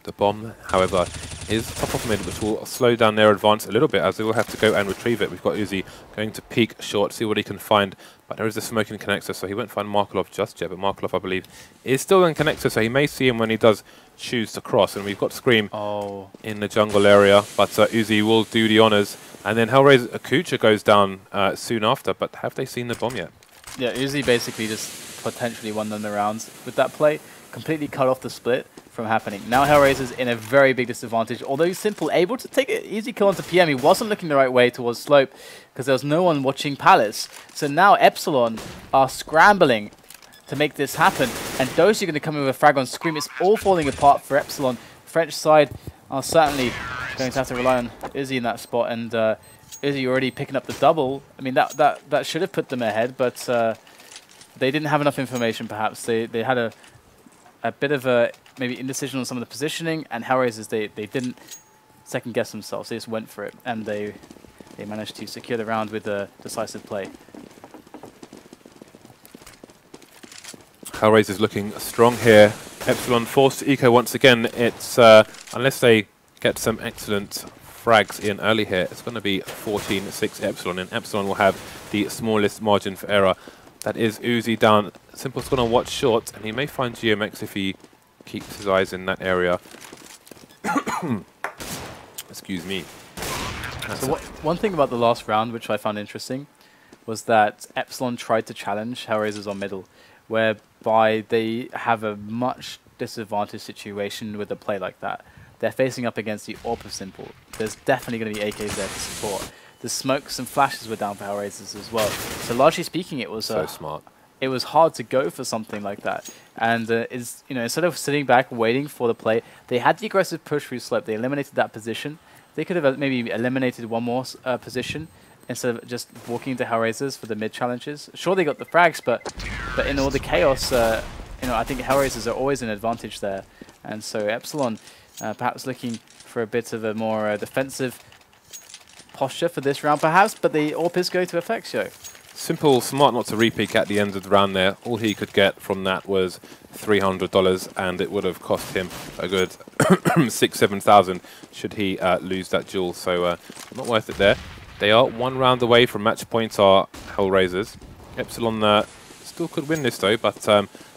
The bomb, however, is top of mid, which will slow down their advance a little bit as they will have to go and retrieve it. We've got Uzzziii going to peek short, see what he can find. But there is a smoking connector, so he won't find Markelov just yet. But Markelov, I believe, is still in connector, so he may see him when he does choose to cross. And we've got Scream in the jungle area, but Uzzziii will do the honors. And then Hellraiser Kucher goes down soon after. But have they seen the bomb yet? Yeah, Uzzziii basically just potentially won them the rounds with that play, completely cut off the split from happening. Now Hellraisers in a very big disadvantage, although Simple able to take an easy kill onto PM. He wasn't looking the right way towards Slope because there was no one watching Palace. So now Epsilon are scrambling to make this happen, and Dosia going to come in with a frag on Scream. It's all falling apart for Epsilon. French side are certainly going to have to rely on Uzzziii in that spot, and Uzzziii already picking up the double. I mean, that should have put them ahead, but they didn't have enough information perhaps. They had a bit of a maybe indecision on some of the positioning, and Hellraisers, they didn't second guess themselves. They just went for it, and they managed to secure the round with a decisive play. Hellraisers looking strong here. Epsilon forced to eco once again. It's unless they get some excellent frags in early here, it's going to be 14-6 Epsilon, and Epsilon will have the smallest margin for error. That is Uzzziii down. Simple's going to watch short, and he may find GMX if he keeps his eyes in that area. Excuse me. So one thing about the last round, which I found interesting, was that Epsilon tried to challenge Hellraisers on middle, whereby they have a much disadvantaged situation with a play like that. They're facing up against the AWP of Simple. There's definitely going to be AKs there to support. The smokes and flashes were down for Hellraisers as well. So largely speaking, it was so smart. It was hard to go for something like that. And instead of sitting back waiting for the play, they had the aggressive push through Slope. They eliminated that position. They could have maybe eliminated one more position instead of just walking into Hellraisers for the mid challenges. Sure, they got the frags, but in all the chaos, I think Hellraisers are always an advantage there. And so Epsilon perhaps looking for a bit of a more defensive posture for this round, perhaps, but the AWP is going to FaceitTV. Simple, smart not to repeat at the end of the round there. All he could get from that was $300, and it would have cost him a good 6,000-7,000 should he lose that duel. So not worth it there. They are one round away from match point, are Hellraisers. Epsilon still could win this though, but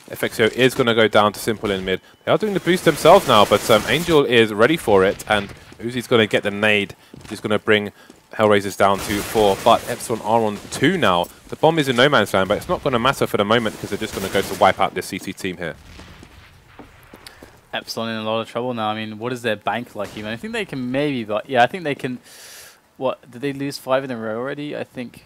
FaceitTV is going to go down to Simple in mid. They are doing the boost themselves now, but Angel is ready for it, and Uzzii's going to get the nade, which is going to bring Hellraisers down to 4, but Epsilon are on 2 now. The bomb is in no man's land, but it's not going to matter for the moment because they're just going to go to wipe out this CT team here. Epsilon in a lot of trouble now. I mean, what is their bank like even? I think they can maybe, but yeah, I think they can. What, did they lose 5 in a row already? I think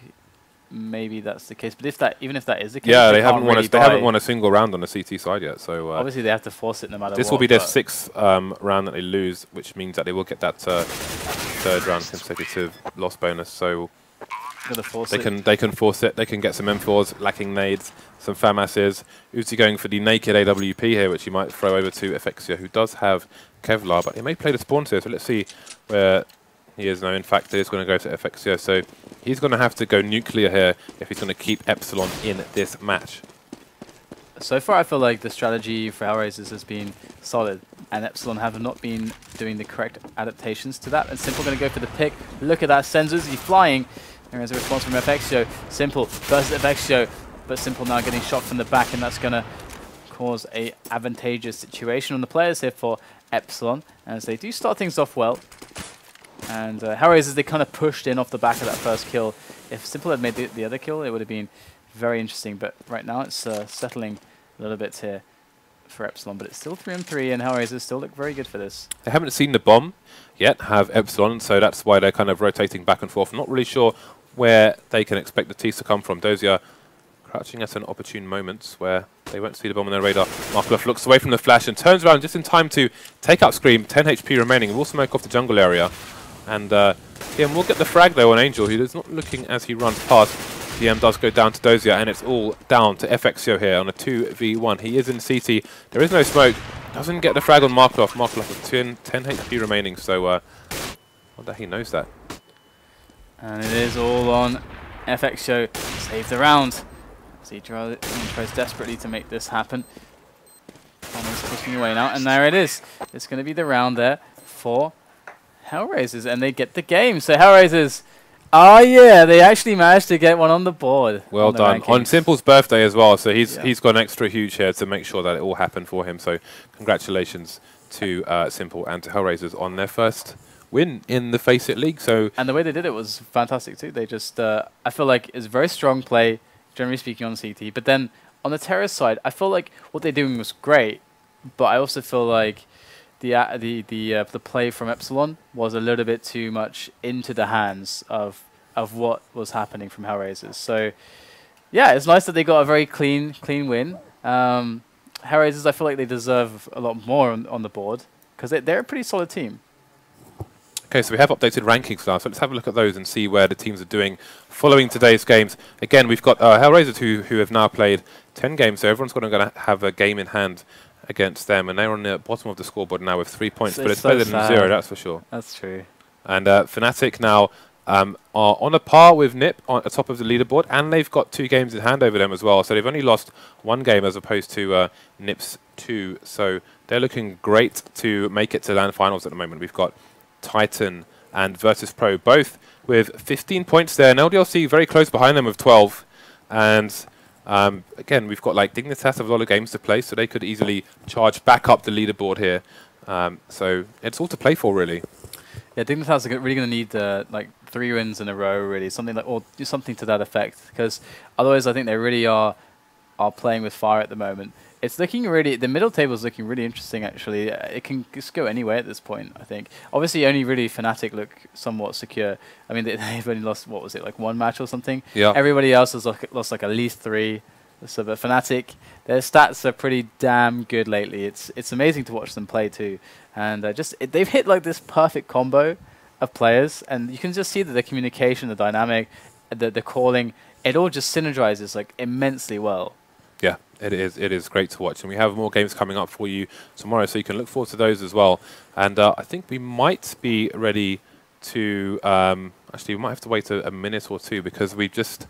maybe that's the case. But even if that is the case, yeah, they haven't won a single round on the CT side yet. So obviously they have to force it no matter what. This will be their 6th round that they lose, which means that they will get that 3rd round consecutive loss bonus. So they can force it. They can get some M4s, lacking nades, some FAMASs. Uzzziii going for the naked AWP here, which he might throw over to FaceitTV, who does have Kevlar, but he may play the spawns here. So let's see where he is now. In fact, he is going to go to FaceitTV. So he's going to have to go nuclear here if he's going to keep Epsilon in this match. So far, I feel like the strategy for Hellraisers has been solid, and Epsilon have not been doing the correct adaptations to that. And Simple going to go for the pick. Look at that, Senzers, he's flying. There is a response from FaceitTV. Simple versus FaceitTV, but Simple now getting shot from the back, and that's going to cause a advantageous situation on the players here for Epsilon, as they do start things off well. And Hellraisers, they kind of pushed in off the back of that first kill. If Simple had made the other kill, it would have been very interesting. But right now, it's settling a little bit here for Epsilon. But it's still 3-3, and Hellraisers still look very good for this. They haven't seen the bomb yet, have Epsilon, so that's why they're kind of rotating back and forth. I'm not really sure where they can expect the tease to come from. Dosia crouching at an opportune moment where they won't see the bomb on their radar. Markelov looks away from the flash and turns around just in time to take out Scream. 10 HP remaining. We'll smoke off the jungle area. And we'll get the frag though on Angel, who is not looking as he runs past. PM does go down to Dosia, and it's all down to FaceitTV here on a 2v1. He is in CT. There is no smoke. Doesn't get the frag on Markelov. Markelov with 10 HP remaining, so I wonder he knows that. And it is all on FaceitTV. Save the round. So he tries desperately to make this happen. And he's pushing away now, and there it is. It's going to be the round there for Hellraisers, and they get the game. So Hellraisers, oh yeah, they actually managed to get one on the board. Well done. On Simple's birthday as well, so he's gone extra huge here to make sure that it all happened for him. So congratulations to Simple and to Hellraisers on their first win in the FACEIT League. So and the way they did it was fantastic too. They just, I feel like it's very strong play, generally speaking, on CT. But then on the terrorist side, I feel like what they're doing was great, but I also feel like the play from Epsilon was a little bit too much into the hands of what was happening from Hellraisers. So yeah, it's nice that they got a very clean win. Hellraisers, I feel like they deserve a lot more on the board because they're a pretty solid team. Okay, so we have updated rankings now, so let's have a look at those and see where the teams are doing following today's games. Again, we've got Hellraisers who have now played 10 games, so everyone's going to have a game in hand against them, and they're on the bottom of the scoreboard now with 3 points, but it's better than 0, that's for sure. That's true. And Fnatic now are on a par with NiP on the top of the leaderboard, and they've got 2 games in hand over them as well, so they've only lost 1 game as opposed to NiP's 2, so they're looking great to make it to LAN finals at the moment. We've got Titan and Virtus.pro both with 15 points there, and LDLC very close behind them with 12, and again, we've got like Dignitas have a lot of games to play, so they could easily charge back up the leaderboard here. So it's all to play for, really. Yeah, Dignitas are really going to need like 3 wins in a row, really, something like, or do something to that effect, because otherwise, I think they really are playing with fire at the moment. It's looking really, the middle table is looking really interesting, actually. It can just go anywhere at this point, I think. Obviously, only really Fnatic look somewhat secure. I mean, they've only lost, what was it, like 1 match or something? Yeah. Everybody else has lost like at least 3. So, but Fnatic, their stats are pretty damn good lately. It's amazing to watch them play too. And they've hit like this perfect combo of players, and you can just see that the communication, the dynamic, the calling, it all just synergizes like immensely well. Yeah, it is. It is great to watch, and we have more games coming up for you tomorrow, so you can look forward to those as well. And I think we might be ready to actually, we might have to wait a minute or 2 because we've just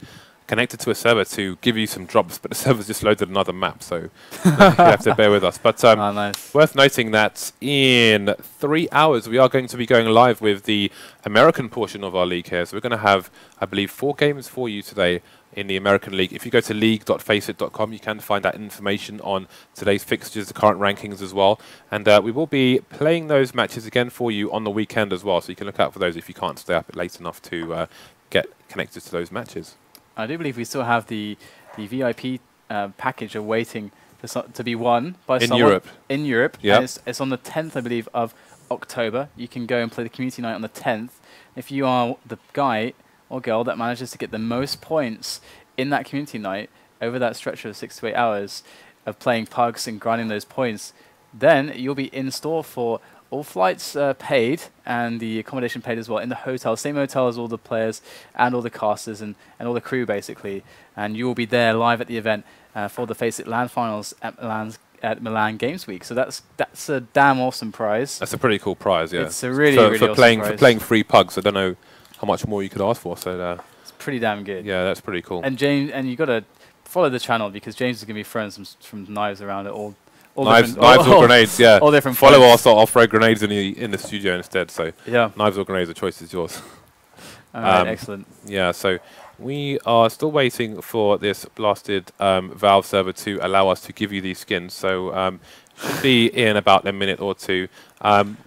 connected to a server to give you some drops, but the server's just loaded another map, so you have to bear with us. But nice. Worth noting that in 3 hours we are going to be going live with the American portion of our league here. So we're going to have, I believe, 4 games for you today in the American League. If you go to league.faceit.com, you can find that information on today's fixtures, the current rankings as well. And we will be playing those matches again for you on the weekend as well, so you can look out for those if you can't stay up late enough to get connected to those matches. I do believe we still have the VIP package awaiting to be won by someone Europe. In Europe. Yeah, it's on the 10th, I believe, of October. You can go and play the community night on the 10th. If you are the guy or girl that manages to get the most points in that community night over that stretch of 6 to 8 hours of playing pugs and grinding those points, then you'll be in store for all flights paid and the accommodation paid as well in the hotel, same hotel as all the players and all the casters and all the crew, basically. And you will be there live at the event for the FACEIT LAN finals at Milan Games Week. So that's a damn awesome prize. That's a pretty cool prize, yeah. It's a really awesome prize. For playing free pugs, I don't know how much more you could ask for. So it's pretty damn good. Yeah, that's pretty cool. And James, and you got to follow the channel because James is going to be throwing some knives around it all. Knives or grenades, yeah. All different. Follow us, I'll throw grenades in the studio instead. So yeah, knives or grenades, the choice is yours. All right, excellent. Yeah, so we are still waiting for this blasted Valve server to allow us to give you these skins. So should be in about a minute or 2.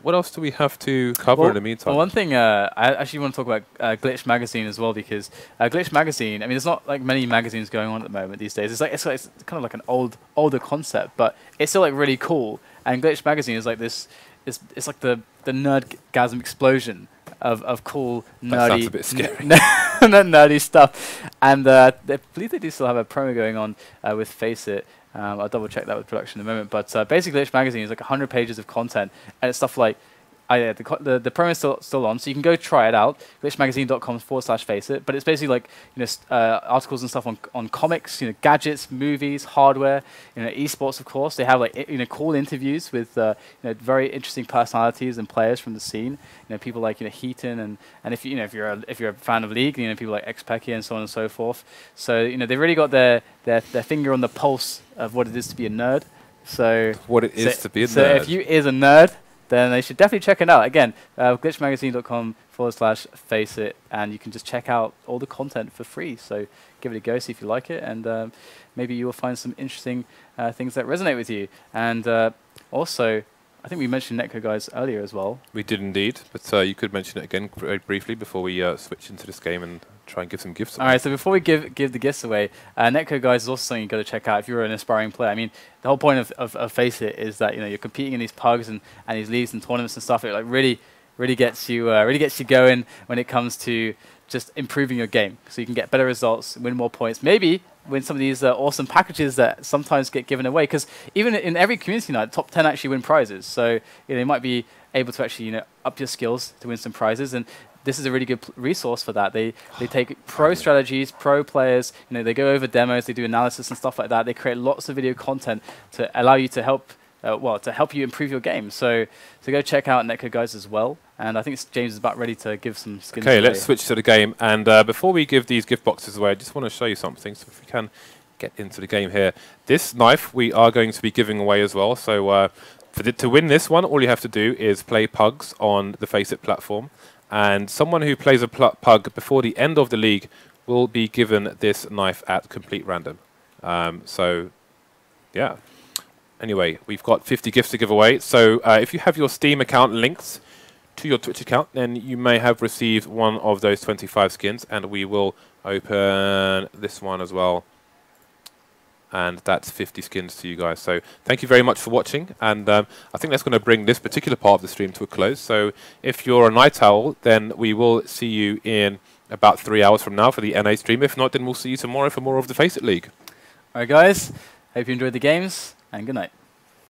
What else do we have to cover in the meantime? Well, one thing I actually want to talk about Glitch Magazine as well, because Glitch Magazine, I mean, there's not like many magazines going on at the moment these days. It's kind of like an older concept, but it's still like really cool. And Glitch Magazine is like this. It's like the nerdgasm explosion of cool nerdy. That sounds a bit scary. Nerdy stuff. And I believe they do still have a promo going on with FACEIT. I'll double check that with production in a moment. But basically, Glitch Magazine is like 100 pages of content, and it's stuff like the promo is still on, so you can go try it out. glitchmagazine.com/FACEIT. But it's basically like articles and stuff on comics, gadgets, movies, hardware, esports, of course. They have like cool interviews with very interesting personalities and players from the scene. People like Heaton and if you're a fan of League, people like Xpecky and so on and so forth. So they've really got their finger on the pulse of what it is to be a nerd. So what it is to be a nerd. So if you is a nerd, then they should definitely check it out. Again, glitchmagazine.com/FACEIT, and you can just check out all the content for free. So give it a go, see if you like it, and maybe you will find some interesting things that resonate with you. And also, I think we mentioned Netco guys earlier as well. We did indeed, but you could mention it again very briefly before we switch into this game and try and give some gifts away. All right, so before we give the gifts away, Netco guys is also something you've got to check out if you're an aspiring player. I mean, the whole point of FACEIT is that you're competing in these pugs and these leagues and tournaments and stuff. It like really gets you going when it comes to just improving your game, so you can get better results, win more points, maybe win some of these awesome packages that sometimes get given away. Because even in every community night, top 10 actually win prizes. So you might be able to actually up your skills to win some prizes. And this is a really good resource for that. They take pro strategies, pro players. They go over demos, they do analysis and stuff like that. They create lots of video content to allow you to help. To help you improve your game. So go check out Netco guys as well. And I think James is about ready to give some skins away. Okay, let's switch to the game. And before we give these gift boxes away, I just want to show you something. So if we can get into the game here. This knife we are going to be giving away as well. So to win this one, all you have to do is play pugs on the FACEIT platform. And someone who plays a pug before the end of the league will be given this knife at complete random. So, yeah. Anyway, we've got 50 gifts to give away. So if you have your Steam account linked to your Twitch account, then you may have received one of those 25 skins. And we will open this one as well. And that's 50 skins to you guys. So thank you very much for watching. And I think that's going to bring this particular part of the stream to a close. So if you're a night owl, then we will see you in about 3 hours from now for the NA stream. If not, then we'll see you tomorrow for more of the FACEIT League. All right, guys. Hope you enjoyed the games. And good night.